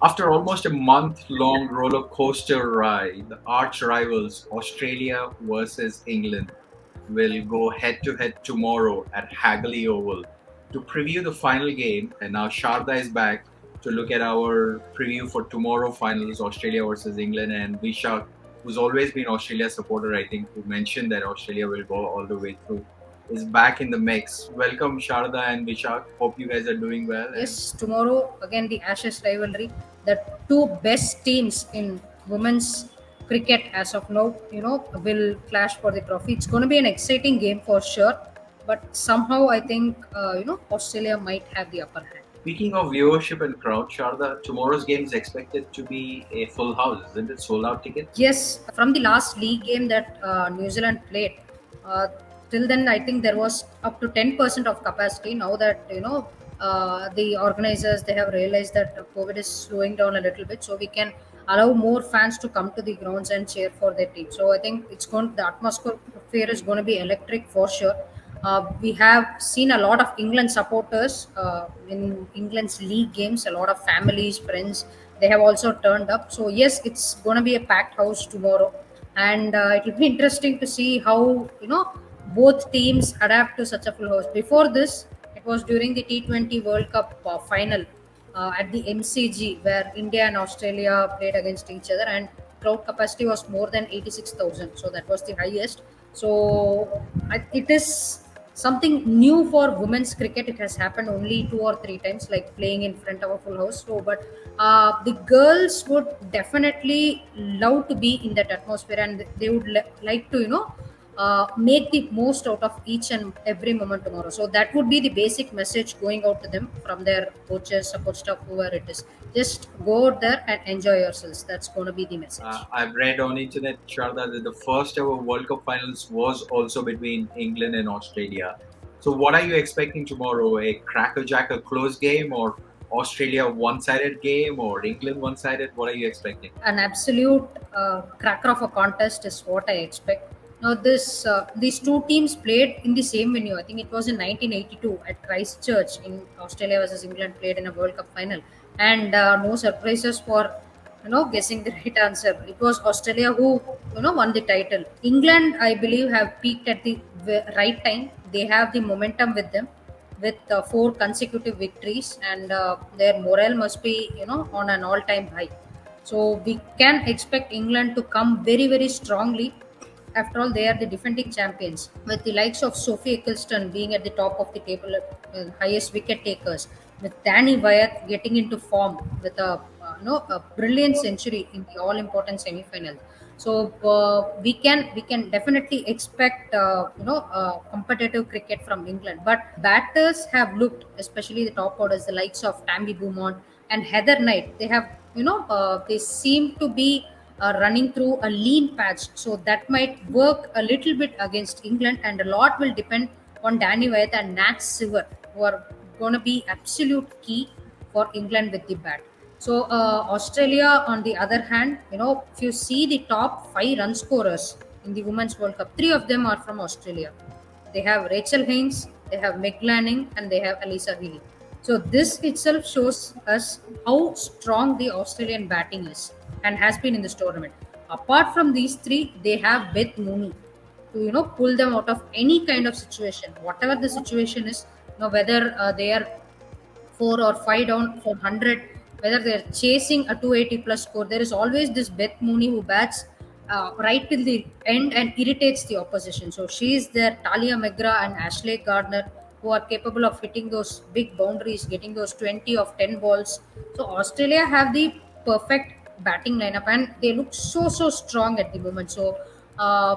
After almost a month long roller coaster ride, the arch rivals Australia versus England will go head to head tomorrow at Hagley Oval to preview the final game. And now Sharda is back to look at our preview for tomorrow finals, Australia versus England. And Vishak, who's always been Australia supporter, I think, who mentioned that Australia will go all the way through, is back in the mix. Welcome, Sharda and Vishak. Hope you guys are doing well. And Yes, tomorrow again the Ashes rivalry. The two best teams in women's cricket as of now, will clash for the trophy. It's going to be an exciting game for sure. But somehow I think Australia might have the upper hand. speaking of viewership and crowd, Sharda, tomorrow's game is expected to be a full house, isn't it? Sold out tickets? Yes, from the last league game that New Zealand played, uh, till then I think there was up to 10% of capacity. Now that the organizers they have realized that COVID is slowing down a little bit, so we can allow more fans to come to the grounds and cheer for their team. So I think the atmosphere is going to be electric for sure. We have seen a lot of England supporters in England's league games. A lot of families, friends, they have also turned up. So yes, it's going to be a packed house tomorrow, and it will be interesting to see how both teams adapt to such a full house. Before this, it was during the T20 World Cup final at the MCG where India and Australia played against each other, and crowd capacity was more than 86,000. So that was the highest. So it is something new for women's cricket. It has happened only 2 or 3 times, like playing in front of a full house. So, but the girls would definitely love to be in that atmosphere, and they would like to, make the most out of each and every moment tomorrow. So that would be the basic message going out to them from their coaches, support staff, whoever it is. Just go out there and enjoy yourselves. That's going to be the message. I've read on internet, Sharda, that the first ever World Cup finals was also between England and Australia. So, what are you expecting tomorrow? A crackerjack, a close game, or Australia one-sided game, or England one-sided? What are you expecting? An absolute cracker of a contest is what I expect. Now, this these two teams played in the same venue. I think it was in 1982 at Christchurch in Australia versus England played in a World Cup final, and no surprises for guessing the right answer. It was Australia who won the title. England, I believe, have peaked at the right time. They have the momentum with them with four consecutive victories, and their morale must be on an all-time high. So we can expect England to come very very strongly. After all, they are the defending champions, with the likes of Sophie Eccleston being at the top of the table, highest wicket takers, with Danny Wyatt getting into form with a brilliant century in the all important semi-final. So we can definitely expect competitive cricket from England. But batters have looked, especially the top orders, the likes of Tammy Beaumont and Heather Knight. They have they seem to be running through a lean patch, so that might work a little bit against England, and a lot will depend on Danny Wyatt and Nat Silver, who are going to be absolute key for England with the bat. So Australia, on the other hand, if you see the top five run scorers in the Women's World Cup, three of them are from Australia. They have Rachel Haynes, they have Meg Lanning, and they have Alisa Healy. So this itself shows us how strong the Australian batting is and has been in this tournament. Apart from these three, they have Beth Mooney to pull them out of any kind of situation, whatever the situation is. Whether they are 4 or 5 down for 100, whether they're chasing a 280 plus score, there is always this Beth Mooney who bats right till the end and irritates the opposition. So she is there, Talia McGrath and Ashley Gardner, who are capable of hitting those big boundaries, getting those 20 of 10 balls. So Australia have the perfect batting lineup, and they look so strong at the moment. So uh,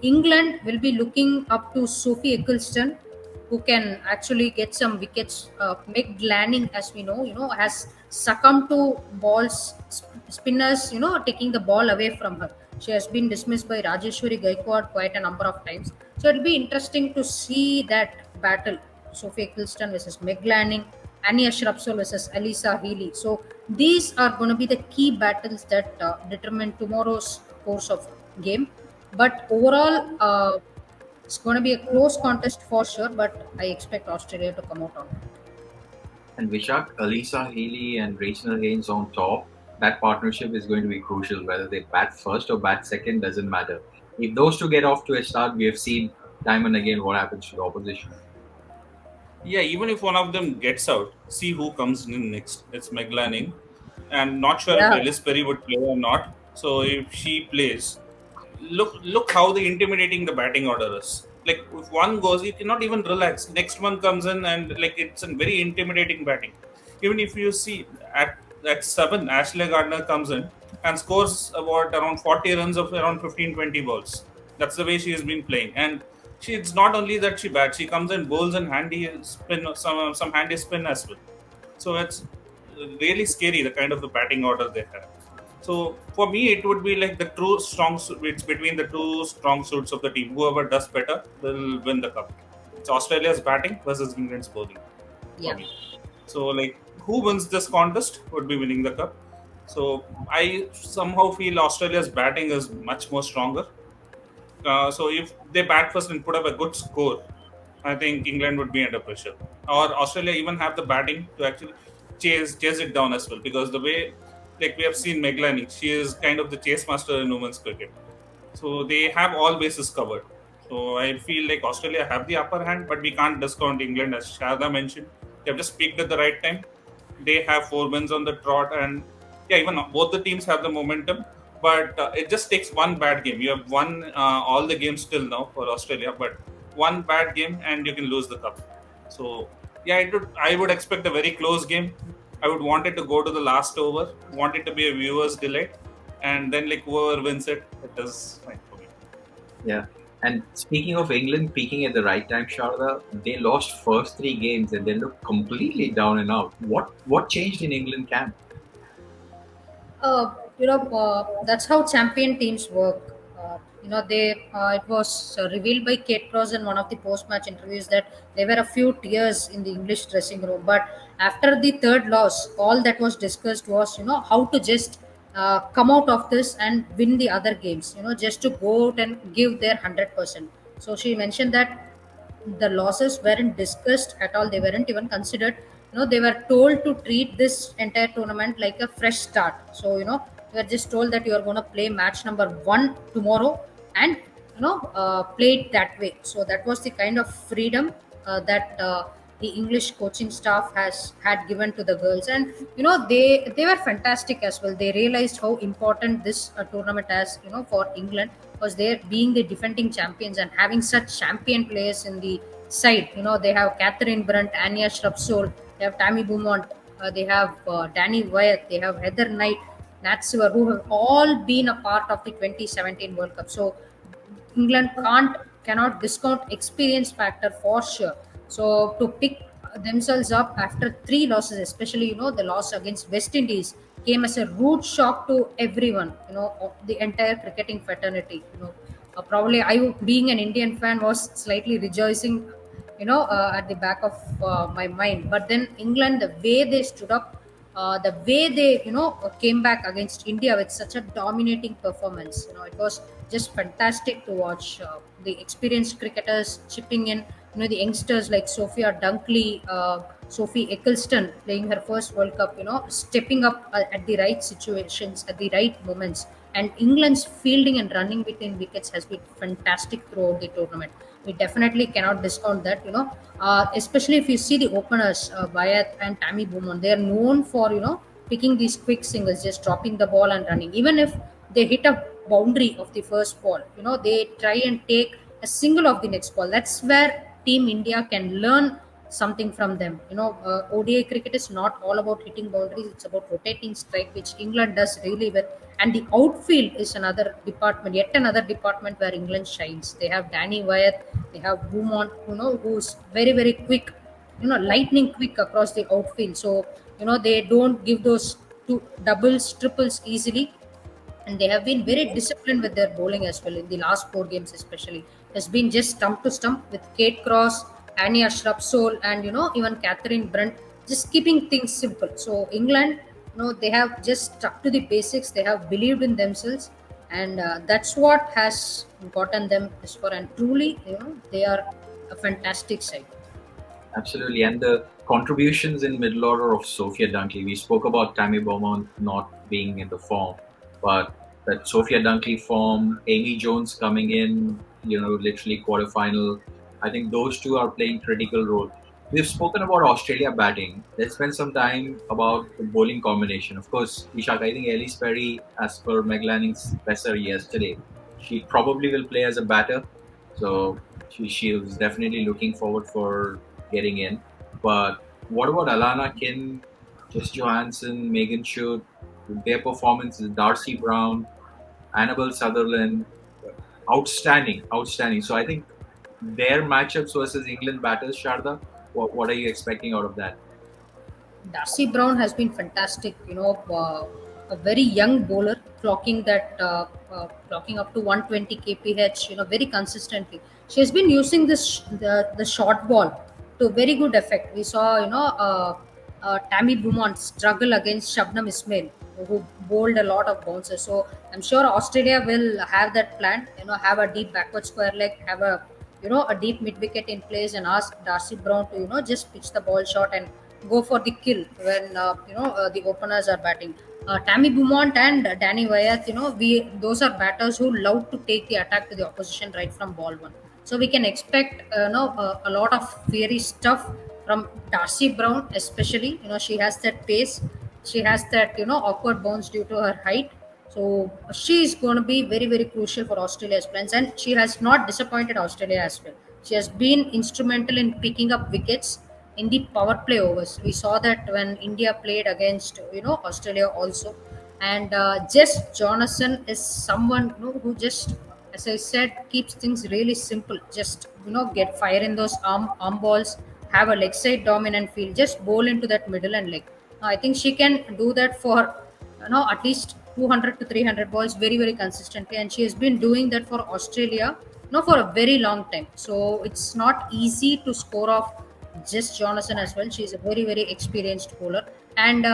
England will be looking up to Sophie Eccleston, who can actually get some wickets. Meg Lanning, as we know, has succumbed to spinners, taking the ball away from her. She has been dismissed by Rajeshwari Gaikwad quite a number of times. So it'll be interesting to see that battle. Sophie Eccleston versus Meg Lanning, Annie Ashrafsol versus Alisa Healy. So these are going to be the key battles that determine tomorrow's course of game. But overall, it's going to be a close contest for sure, but I expect Australia to come out on top. And Vishak, Alisa Healy and Rachel Haynes on top, that partnership is going to be crucial. Whether they bat first or bat second doesn't matter. If those two get off to a start, we have seen time and again what happens to the opposition. Yeah, even if one of them gets out, see who comes in next. It's Meglaning, and not sure if Yeah. Ellis Perry would play or not. So if she plays, look how the intimidating the batting order is. Like if one goes, you cannot even relax. Next one comes in, and like it's a very intimidating batting. Even if you see at 7, Ashley Gardner comes in and scores about around 40 runs of around 15-20 balls. That's the way she has been playing. And it's not only that she bats, she comes and bowls and handy spin, some handy spin as well. So it's really scary the kind of the batting order they have. So for me, it would be like the true it's between the two strong suits of the team. Whoever does better will win the cup. It's Australia's batting versus England's bowling for Yeah. me. So like who wins this contest would be winning the cup. So I somehow feel Australia's batting is much more stronger. So if they bat first and put up a good score, I think England would be under pressure. Or Australia even have the batting to actually chase it down as well. Because the way, like we have seen Meg Lanning, she is kind of the chase master in women's cricket. So they have all bases covered. So I feel like Australia have the upper hand, but we can't discount England as Shada mentioned. They have just peaked at the right time. They have 4 wins on the trot, and yeah, even both the teams have the momentum. But it just takes one bad game. You have won all the games till now for Australia, but one bad game and you can lose the cup. So yeah, I would expect a very close game. I would want it to go to the last over. Want it to be a viewer's delight, and then like whoever wins it, it is fine for me. Yeah. And speaking of England peaking at the right time, Sharda, they lost first three games and they looked completely down and out. What changed in England camp? That's how champion teams work. It was revealed by Kate Cross in one of the post-match interviews that there were a few tears in the English dressing room. But after the third loss, all that was discussed was, how to just come out of this and win the other games. Just to go out and give their 100%. So she mentioned that the losses weren't discussed at all. They weren't even considered. They were told to treat this entire tournament like a fresh start. So you were just told that you are going to play match number one tomorrow, and play it that way. So that was the kind of freedom that the English coaching staff has had given to the girls. And they were fantastic as well. They realized how important this tournament has, for England, because they're being the defending champions and having such champion players in the side. They have Catherine Brunt, Anya Shrubsole, they have Tammy Beaumont, they have Danny Wyatt, they have Heather Knight, Nat Sewer, who have all been a part of the 2017 World Cup. So England cannot discount experience factor for sure. So to pick themselves up after three losses, especially the loss against West Indies, came as a rude shock to everyone. Of the entire cricketing fraternity. Probably being an Indian fan, was slightly rejoicing. At the back of my mind. But then England, the way they stood up, the way they came back against India with such a dominating performance. It was just fantastic to watch. The experienced cricketers chipping in. The youngsters like Sophia Dunkley, Sophie Eccleston playing her first World Cup. Stepping up at the right situations, at the right moments. And England's fielding and running between wickets has been fantastic throughout the tournament. We definitely cannot discount that. Especially if you see the openers, Wyatt and Tammy Beaumont, they are known for picking these quick singles, just dropping the ball and running. Even if they hit a boundary of the first ball, they try and take a single of the next ball. That's where Team India can learn something from them. ODI cricket is not all about hitting boundaries; it's about rotating strike, which England does really well. And the outfield is another department, yet another department where England shines. They have Danny Wyatt, they have Beaumont, who's very very quick, lightning quick across the outfield. So they don't give those two doubles, triples easily, and they have been very disciplined with their bowling as well in the last four games, especially. Has been just stump to stump with Kate Cross, Anya Shrubsole, and even Catherine Brunt, just keeping things simple. So England, they have just stuck to the basics. They have believed in themselves, and that's what has gotten them this far. And truly, they are a fantastic side. Absolutely. And the contributions in middle order of Sophia Dunkley. We spoke about Tammy Beaumont not being in the form, but that Sophia Dunkley form, Amy Jones coming in, literally quarterfinal. I think those two are playing critical role. We've spoken about Australia batting. Let's spend some time about the bowling combination. Of course, Ishak, I think Elise Perry, as per Meg Lanning's presser yesterday, she probably will play as a batter. So she was definitely looking forward for getting in. But what about Alana Kin, Jess Johansson, Megan Schutt, their performances, Darcy Brown, Annabelle Sutherland, outstanding, outstanding. So I think their matchups versus England batters, Sharda, what are you expecting out of that? Darcy Brown has been fantastic. A very young bowler, clocking up to 120 kph. Very consistently. She has been using the short ball to very good effect. We saw Tammy Beaumont struggle against Shabnam Ismail, who bowled a lot of bounces. So I'm sure Australia will have that plan. Have a deep backward square leg, have a deep mid wicket in place, and ask Darcy Brown to just pitch the ball short and go for the kill when the openers are batting. Tammy Beaumont and Danny Wyeth, we those are batters who love to take the attack to the opposition right from ball one. So we can expect a lot of fiery stuff from Darcy Brown, especially. She has that pace, she has that awkward bounce due to her height. So she is going to be very very crucial for Australia's plans, and she has not disappointed Australia as well. She has been instrumental in picking up wickets in the power play overs. We saw that when India played against Australia also, and Jess Jonathan is someone who just, as I said, keeps things really simple. Just get fire in those arm balls, have a leg side dominant field, just bowl into that middle and leg. I think she can do that for at least 200 to 300 balls very very consistently, and she has been doing that for Australia for a very long time. So it's not easy to score off Jess Jonathan as well. She's a very very experienced bowler, and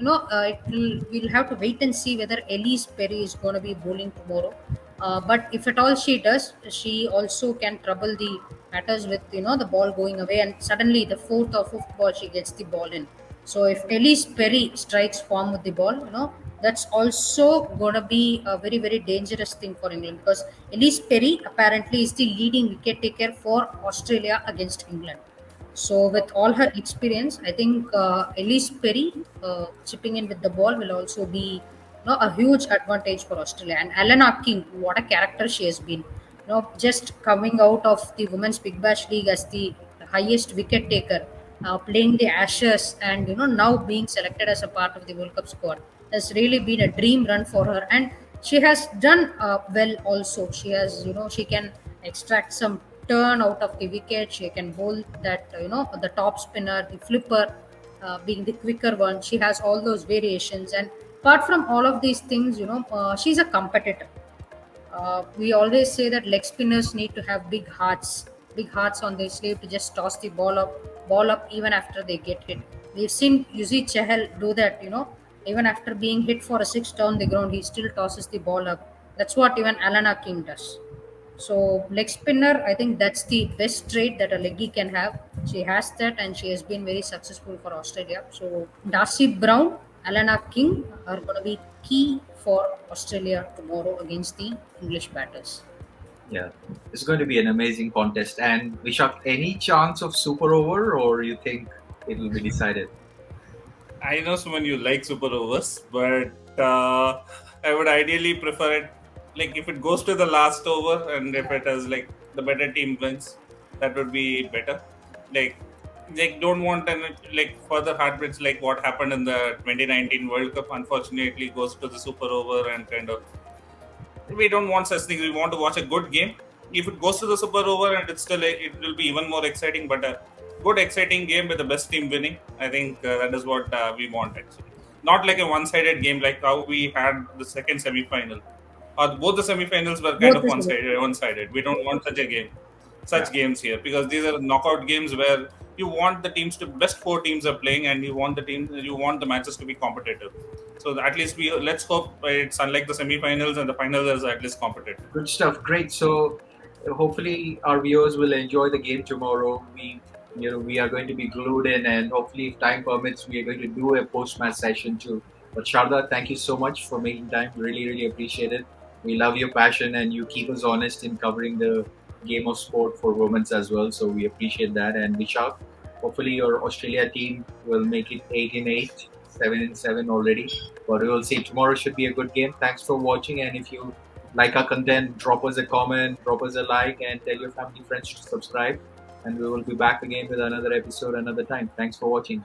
we'll have to wait and see whether Elise Perry is going to be bowling tomorrow. But if at all she does, she also can trouble the batters with the ball going away, and suddenly the fourth or fifth ball she gets the ball in. So if Elise Perry strikes form with the ball, that's also going to be a very very dangerous thing for England, because Elise Perry apparently is the leading wicket taker for Australia against England. So with all her experience, I think Elise Perry chipping in with the ball will also be a huge advantage for Australia. And Alana King, what a character she has been. Just coming out of the Women's Big Bash League as the highest wicket taker, playing the Ashes, and now being selected as a part of the World Cup squad has really been a dream run for her. And she has done well also. She can extract some turn out of the wicket. She can bowl that, the top spinner, the flipper, being the quicker one. She has all those variations. And apart from all of these things, she's a competitor. We always say that leg spinners need to have big hearts on their sleeve to just toss the ball up even after they get hit. We've seen Yuzi Chahal do that, even after being hit for a six down the ground, he still tosses the ball up. That's what even Alana King does. So leg spinner, I think that's the best trait that a leggy can have. She has that, and she has been very successful for Australia. So Darcy Brown, Alana King are going to be key for Australia tomorrow against the English batters. Yeah, it's going to be an amazing contest. And Vishak, any chance of super over, or you think it will be decided? I know someone you like super overs, but I would ideally prefer it like if it goes to the last over and if it is like the better team wins, that would be better. Like they don't want any like further heartbreaks like what happened in the 2019 World Cup. Unfortunately, goes to the super over and kind of we don't want such things. We want to watch a good game. If it goes to the super over and it's still it will be even more exciting. But a good exciting game with the best team winning. I think that is what we want actually. Not like a one-sided game like how we had the second semi-final. Both the semi-finals were kind Both of is good. one-sided. One-sided. We don't want such a game, Yeah. such games here because these are knockout games where you want the teams to best four teams are playing and you want the matches to be competitive. So at least we let's hope it's unlike the semi-finals and the finals is at least competitive. Good stuff. Great. So hopefully our viewers will enjoy the game tomorrow. We we are going to be glued in, and hopefully, if time permits, we are going to do a post-match session too. But Sharda, thank you so much for making time. Really, really appreciate it. We love your passion, and you keep us honest in covering the game of sport for women's as well. So we appreciate that. And Vishak, hopefully, your Australia team will make it 8-8, 7-7 already. But we will see. Tomorrow should be a good game. Thanks for watching, and if you like our content, drop us a comment, drop us a like, and tell your family friends to subscribe. And we will be back again with another episode another time. Thanks for watching.